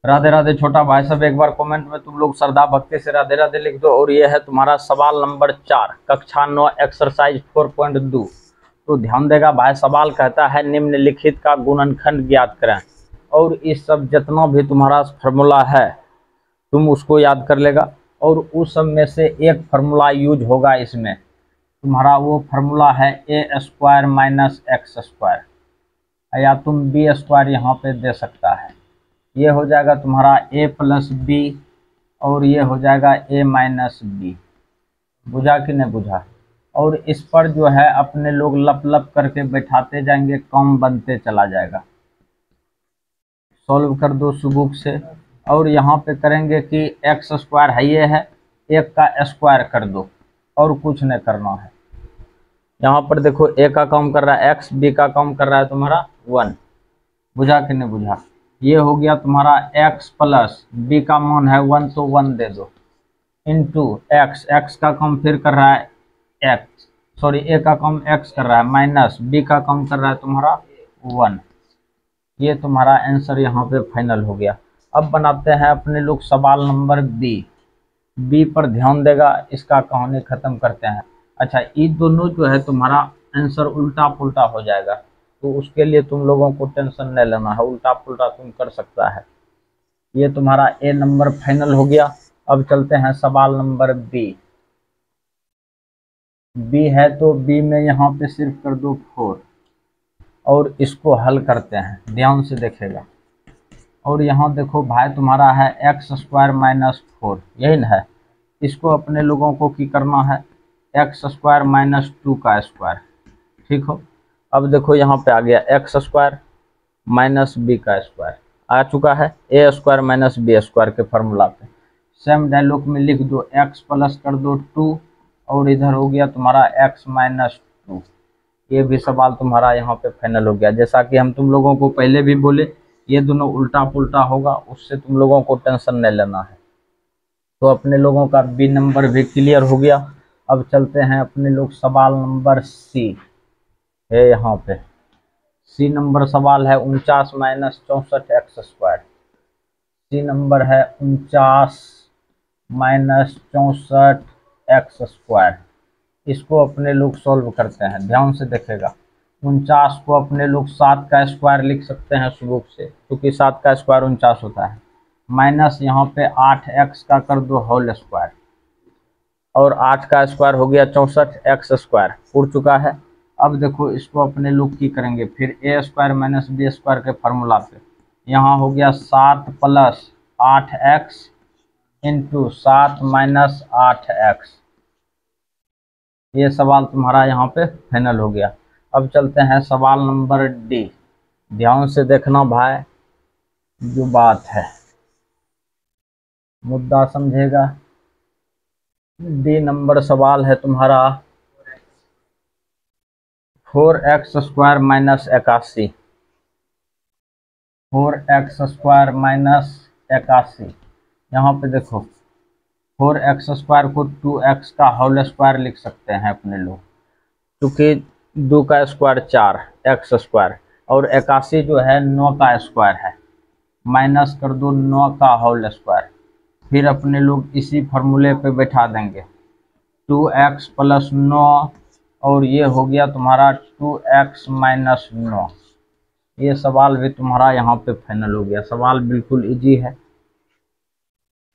राधे राधे छोटा भाई सब, एक बार कमेंट में तुम लोग श्रद्धा भक्ति से राधे राधे लिख दो। और ये है तुम्हारा सवाल नंबर 4, कक्षा 9 एक्सरसाइज 4.2। तो ध्यान देगा भाई, सवाल कहता है निम्नलिखित का गुणनखंड ज्ञात करें। और इस सब जितना भी तुम्हारा फार्मूला है तुम उसको याद कर लेगा, और उस सब में से एक फार्मूला यूज होगा इसमें। तुम्हारा वो फार्मूला है a² माइनस x², या तुम b² यहाँ पे दे सकता है। ये हो जाएगा तुम्हारा a प्लस बी, और ये हो जाएगा a माइनस बी। बुझा कि नहीं बुझा? और इस पर जो है अपने लोग लप लप करके बैठाते जाएंगे, कम बनते चला जाएगा। सॉल्व कर दो सुबुक से। और यहाँ पे करेंगे कि x² है, ये है, एक का स्क्वायर कर दो, और कुछ नहीं करना है। यहाँ पर देखो a का काम कर रहा है x, b का काम कर रहा है तुम्हारा 1। बुझा कि नहीं बुझा? ये हो गया तुम्हारा x प्लस b का मान है 1, तो 1 दे दो, इंटू x का काम फिर कर रहा है a का काम x कर रहा है, माइनस b का काम कर रहा है तुम्हारा 1। ये तुम्हारा आंसर यहाँ पे फाइनल हो गया। अब बनाते हैं अपने लोग सवाल नंबर बी पर ध्यान देगा, इसका कहानी खत्म करते हैं। अच्छा, ये दोनों जो है तुम्हारा आंसर उल्टा पुल्टा हो जाएगा, तो उसके लिए तुम लोगों को टेंशन नहीं लेना है, उल्टा पुल्टा तुम कर सकता है। ये तुम्हारा ए नंबर फाइनल हो गया। अब चलते हैं सवाल नंबर बी है, तो बी में यहाँ पे सिर्फ कर दो 4, और इसको हल करते हैं, ध्यान से देखेगा। और यहाँ देखो भाई तुम्हारा है x² माइनस 4, यही ना है। इसको अपने लोगों को की करना है x² माइनस 2 का स्क्वायर, ठीक हो। अब देखो यहाँ पे आ गया x² माइनस b का स्क्वायर आ चुका है, a² माइनस b² के फॉर्मूला पे। सेम डायलॉग में लिख दो, x प्लस कर दो 2, और इधर हो गया तुम्हारा x माइनस 2। ये भी सवाल तुम्हारा यहाँ पे फाइनल हो गया। जैसा कि हम तुम लोगों को पहले भी बोले, ये दोनों उल्टा पुल्टा होगा, उससे तुम लोगों को टेंशन नहीं लेना है। तो अपने लोगों का बी नंबर भी क्लियर हो गया। अब चलते हैं अपने लोग सवाल नंबर सी है। यहाँ पे सी नंबर सवाल है 49 माइनस 64 x²। सी नंबर है 49 माइनस 64 x²। इसको अपने लोग सॉल्व करते हैं, ध्यान से देखेगा। 49 को अपने लोग 7 का स्क्वायर लिख सकते हैं सुबुक से, क्योंकि 7 का स्क्वायर 49 होता है। माइनस यहाँ पे 8x का कर दो होल स्क्वायर, और 8 का स्क्वायर हो गया 64 x² उड़ चुका है। अब देखो इसको अपने लोग की करेंगे, फिर a² माइनस b² के फार्मूला पे। यहाँ हो गया 7 plus 8x into 7 minus 8x। ये सवाल तुम्हारा यहाँ पे फाइनल हो गया। अब चलते हैं सवाल नंबर डी। ध्यान से देखना भाई, जो बात है मुद्दा समझेगा। डी नंबर सवाल है तुम्हारा 4x² माइनस 81। 4x² minus 81। यहाँ पे देखो 4x² को 2x का होल स्क्वायर लिख सकते हैं अपने लोग, क्योंकि 2 का स्क्वायर 4 x², और 81 जो है 9 का स्क्वायर है। माइनस कर दो 9 का होल स्क्वायर, फिर अपने लोग इसी फार्मूले पे बैठा देंगे 2x प्लस 9, और ये हो गया तुम्हारा 2x माइनस 9। ये सवाल भी तुम्हारा यहाँ पे फाइनल हो गया। सवाल बिल्कुल इजी है।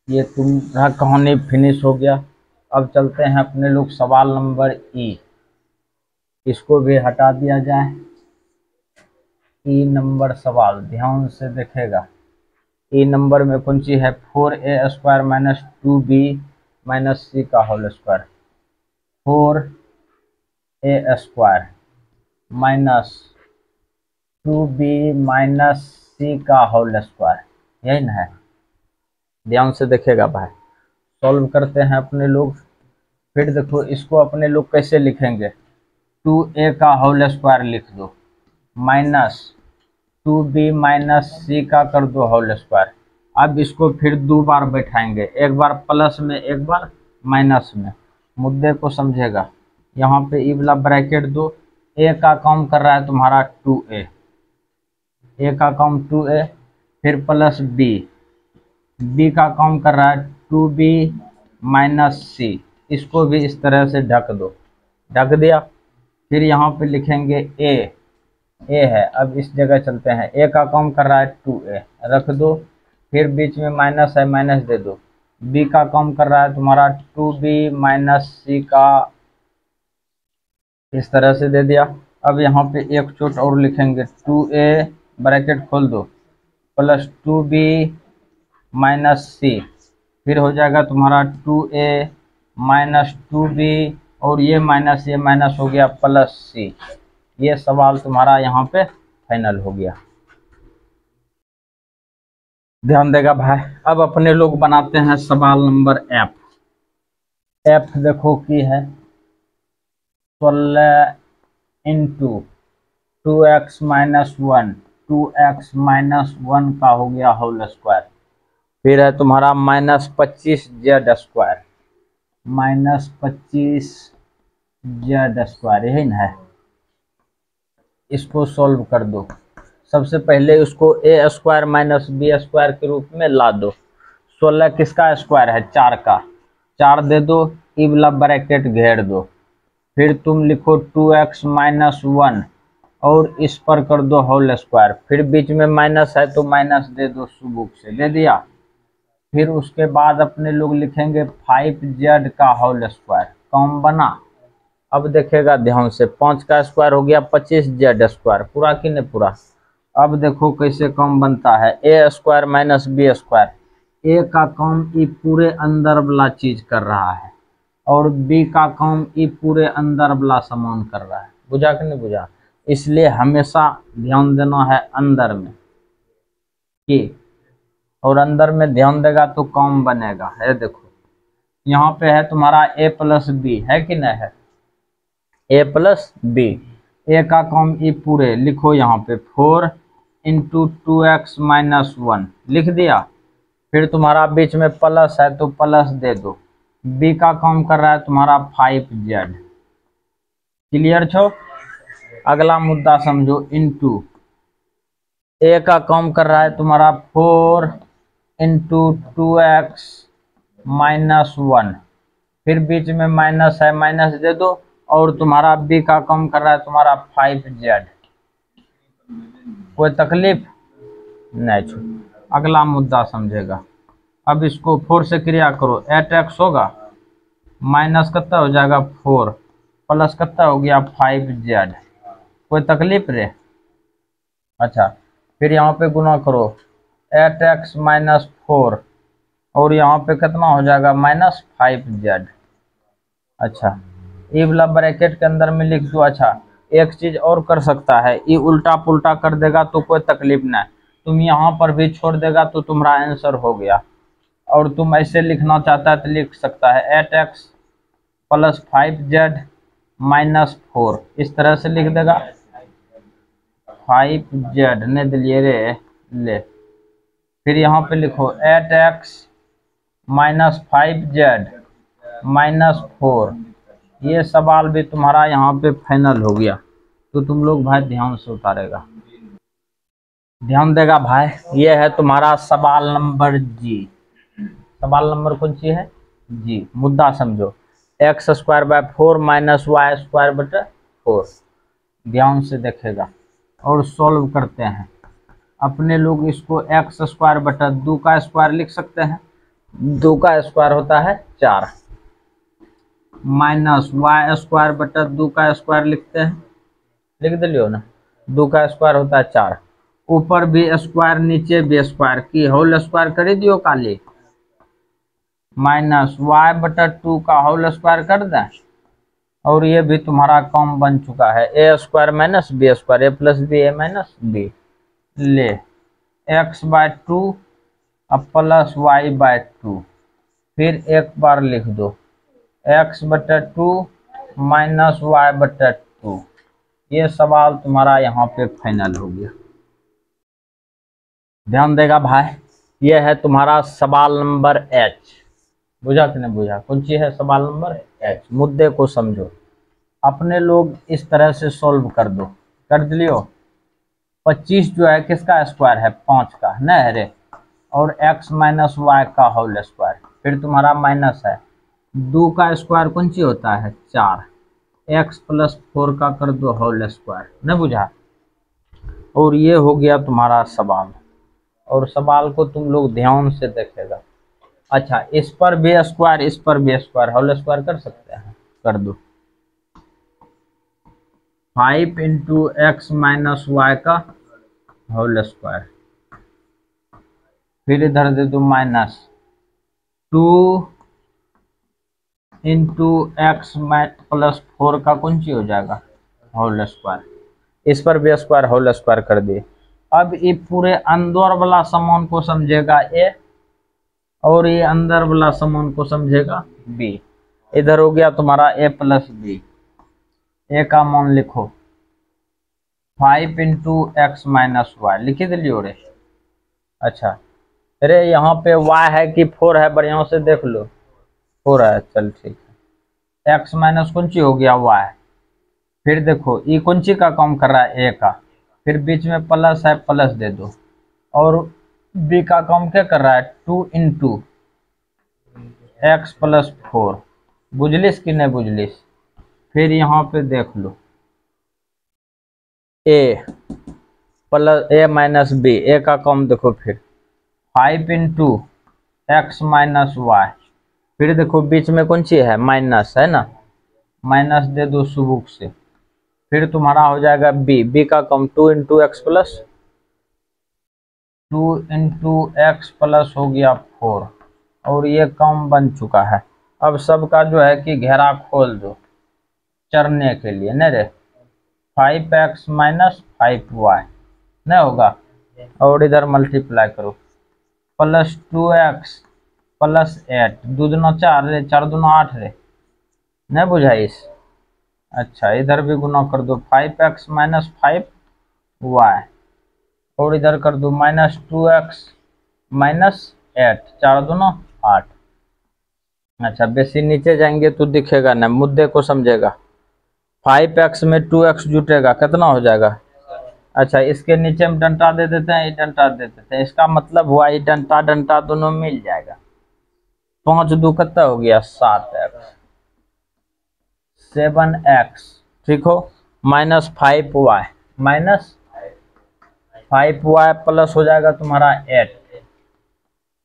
ये तुम्हारा कहानी फिनिश हो गया। अब चलते हैं अपने लोग सवाल नंबर ई। इसको भी हटा दिया जाए। ई नंबर सवाल ध्यान से देखेगा। ई नंबर में कौन सी है? 4a² minus 2b minus c का whole square. 4a² minus 2b minus c का होल स्क्वायर, यही ना है। ध्यान से देखेगा भाई, सॉल्व करते हैं अपने लोग। फिर देखो इसको अपने लोग कैसे लिखेंगे, 2a का होल स्क्वायर लिख दो, माइनस 2b माइनस c का कर दो होल स्क्वायर। अब इसको फिर 2 बार बैठाएंगे, एक बार प्लस में एक बार माइनस में। मुद्दे को समझेगा। यहाँ पे ई वाला ब्रैकेट दो। a का काम कर रहा है तुम्हारा 2a, a का काम 2a, फिर प्लस b, बी का काम कर रहा है 2b माइनस सी, इसको भी इस तरह से ढक दो, ढक दिया। फिर यहाँ पे लिखेंगे ए है, अब इस जगह चलते हैं, ए का काम कर रहा है 2a, रख दो। फिर बीच में माइनस है, माइनस दे दो। बी का काम कर रहा है तुम्हारा 2b माइनस सी का, इस तरह से दे दिया। अब यहाँ पे एक चोट और लिखेंगे, 2a ब्रैकेट खोल दो प्लस 2b माइनस सी, फिर हो जाएगा तुम्हारा 2a माइनस 2b, और ये माइनस हो गया प्लस सी। ये सवाल तुम्हारा यहाँ पे फाइनल हो गया। ध्यान देगा भाई। अब अपने लोग बनाते हैं सवाल नंबर एफ। एफ देखो की है 16 into 2x minus 1, 2x minus 1 का हो गया होल स्क्वायर। फिर है तुम्हारा minus 25 Z square, minus 25 Z square, यही ना है। इसको सॉल्व कर दो। सबसे पहले उसको ए स्क्वायर माइनस बी स्क्वायर के रूप में ला दो। 16 किसका स्क्वायर है? 4 का, 4 दे दो, ई वाला ब्रैकेट घेर दो। फिर तुम लिखो 2x माइनस 1 और इस पर कर दो होल स्क्वायर। फिर बीच में माइनस है तो माइनस दे दो, सुबुक से दे दिया। फिर उसके बाद अपने लोग लिखेंगे 5z का होल स्क्वायर, कॉम बना। अब देखेगा ध्यान से, 5 का स्क्वायर हो गया 25z स्क्वायर, पूरा कि नहीं पूरा। अब देखो कैसे कॉम बनता है, ए स्क्वायर माइनस बी स्क्वायर। ए का काम ई पूरे अंदर वाला चीज कर रहा है और बी का काम ई पूरे अंदर वाला सामान कर रहा है, बुझा कि नहीं बुझा। इसलिए हमेशा ध्यान देना है अंदर में कि, और अंदर में ध्यान देगा तो कॉम बनेगा। है देखो यहाँ पे है तुम्हारा ए प्लस बी, है कि नहीं है, ए प्लस बी। ए का कॉम ई पूरे लिखो यहाँ पे 4 इंटू 2x माइनस 1 लिख दिया। फिर तुम्हारा बीच में प्लस है तो प्लस दे दो। बी का काम कर रहा है तुम्हारा 5z, क्लियर छो। अगला मुद्दा समझो, इंटू ए का काम कर रहा है तुम्हारा 4 इंटू 2x माइनस 1, फिर बीच में माइनस है, माइनस दे दो। और तुम्हारा बी का काम कर रहा है तुम्हारा 5z, कोई तकलीफ नहीं छो। अगला मुद्दा समझेगा। अब इसको 4 से क्रिया करो, 8x होगा, माइनस कितना हो जाएगा 4, प्लस कितना हो गया 5z, कोई तकलीफ रे। अच्छा, फिर यहाँ पे गुना करो 8x माइनस 4 और यहाँ पे कितना हो जाएगा माइनस 5z। अच्छा, ये वाला ब्रैकेट के अंदर में लिख दो। अच्छा, एक चीज और कर सकता है, ये उल्टा पुल्टा कर देगा तो कोई तकलीफ नहीं, तुम यहाँ पर भी छोड़ देगा तो तुम्हारा आंसर हो गया। और तुम ऐसे लिखना चाहता है तो लिख सकता है 8x प्लस 5z माइनस 4, इस तरह से लिख देगा। 5z ने दिलिए रे ले। फिर यहाँ पे लिखो 8x माइनस 5z माइनस 4। ये सवाल भी तुम्हारा यहाँ पे फाइनल हो गया। तो तुम लोग भाई ध्यान से उतारेगा, ध्यान देगा भाई। ये है तुम्हारा सवाल नंबर जी। सवाल नंबर कौन सी है? जी। मुद्दा समझो, x square by 4 minus y square बटे 4। ध्यान से देखेगा और सॉल्व करते हैं। अपने लोग इसको एक्स स्क्वायर बटा 2 का स्क्वायर लिख सकते हैं, 2 का स्क्वायर होता है 4, माइनस वाई स्क्वायर बटा 2 का स्क्वायर लिखते हैं, लिख दिलियो ना, 2 का स्क्वायर होता है 4। ऊपर भी स्क्वायर नीचे भी स्क्वायर की होल स्क्वायर कर दियो काली, माइनस वाई बटा 2 का होल स्क्वायर कर दें। और ये भी तुम्हारा कॉम बन चुका है, ए स्क्वायर माइनस बी स्क्वायर, ए प्लस बी ए माइनस बी। ले एक्स बाय 2 अब प्लस वाई बाय 2, फिर एक बार लिख दो एक्स बटा 2 माइनस वाई बटा 2। ये सवाल तुम्हारा यहाँ पे फाइनल हो गया। ध्यान देगा भाई, ये है तुम्हारा सवाल नंबर एच। बुझा कि नहीं बुझा? कौन सी है? सवाल नंबर एच। मुद्दे को समझो, अपने लोग इस तरह से सॉल्व कर दो। कर दिलियो। 25 जो है किसका स्क्वायर है? 5 का, नहीं रे, और x माइनस वाई का होल स्क्वायर, फिर तुम्हारा माइनस है 2 का स्क्वायर कौन सी होता है 4, x प्लस 4 का कर दो होल स्क्वायर, नहीं बुझा। और ये हो गया तुम्हारा सवाल, और सवाल को तुम लोग ध्यान से देखेगा। अच्छा, इस पर भी स्क्वायर, इस पर भी स्क्वायर, होल स्क्वायर कर सकते हैं, कर दो 5 इंटू एक्स माइनस वाई का होल स्क्वायर, फिर इधर दे दो माइनस 2 इंटू एक्स प्लस 4 का कौन सी हो जाएगा होल स्क्वायर, इस पर भी स्क्वायर होल स्क्वायर कर दिए। अब ये पूरे अंदर वाला समान को समझेगा ए, और ये अंदर वाला समान को समझेगा बी। इधर हो गया तुम्हारा ए प्लस बी, ए का मान लिखो 5 इंटू एक्स माइनस वाई, लिखी दिलियो रे। अच्छा, अरे यहाँ पे y है कि 4 है, बढ़िया से देख लो, 4 है, चल ठीक है। x माइनस कौन सी हो गया y, फिर देखो ये कौन सी का काम कर रहा है a का, फिर बीच में प्लस है, प्लस दे दो, और b का काम क्या कर रहा है 2 इंटू एक्स प्लस 4, बुझलिस कि नहीं बुझलिस। फिर यहाँ पे देख लो a plus a minus b, a का काम देखो, फिर 5 इंटू एक्स माइनस वाई, फिर देखो बीच में कौन सी है माइनस, है ना, माइनस दे दो सुबुक से, फिर तुम्हारा हो जाएगा b, b का कम 2 into x plus 2 into x plus हो गया 4, और ये कम बन चुका है। अब सबका जो है कि घेरा खोल दो चरने के लिए, नहीं रे, 5x माइनस 5y नहीं होगा, और इधर मल्टीप्लाई करो प्लस 2x प्लस 8, 2 दूना 4 रे, 4 दूना 8 रे, नहीं बुझाइस। अच्छा, इधर भी गुना कर दो 5x माइनस 5y, और इधर कर दो माइनस 2x माइनस 8, 4 दूना 8। अच्छा, बेसी नीचे जाएंगे तो दिखेगा ना, मुद्दे को समझेगा। 5x में 2x जुटेगा, कितना हो जाएगा। अच्छा, इसके नीचे हम डंटा दे देते हैं, ये डंटा दे देते हैं, इसका मतलब हुआ ये डंटा डंटा दोनों मिल जाएगा। 5 दो कितना हो गया 7x, 7x, ठीक हो, minus 5y, minus 5y plus हो जाएगा तुम्हारा 8।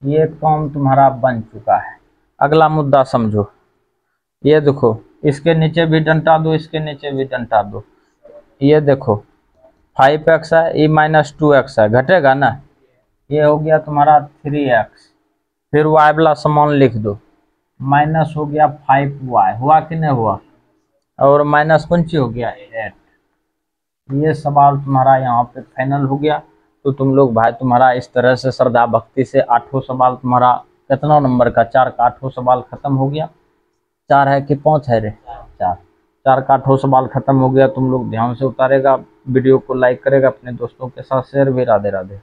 ये काम तुम्हारा बन चुका है। अगला मुद्दा समझो, ये देखो इसके नीचे भी डंटा दो, इसके नीचे भी डंटा दो, ये देखो 5x है, ये माइनस 2x है, घटेगा ना, ये हो गया तुम्हारा 3x, फिर y वाला समान लिख दो, माइनस हो गया 5y, हुआ कि नहीं हुआ, और माइनस कौन सी हो गया 8। ये सवाल तुम्हारा यहाँ पे फाइनल हो गया। तो तुम लोग भाई तुम्हारा इस तरह से श्रद्धा भक्ति से 8वां सवाल तुम्हारा कितना नंबर का, 4 का 8वां सवाल खत्म हो गया। 4 है कि 5 है रे, 4 का 8वां सवाल खत्म हो गया। तुम लोग ध्यान से उतारेगा, वीडियो को लाइक करेगा, अपने दोस्तों के साथ शेयर भी। राधे राधे।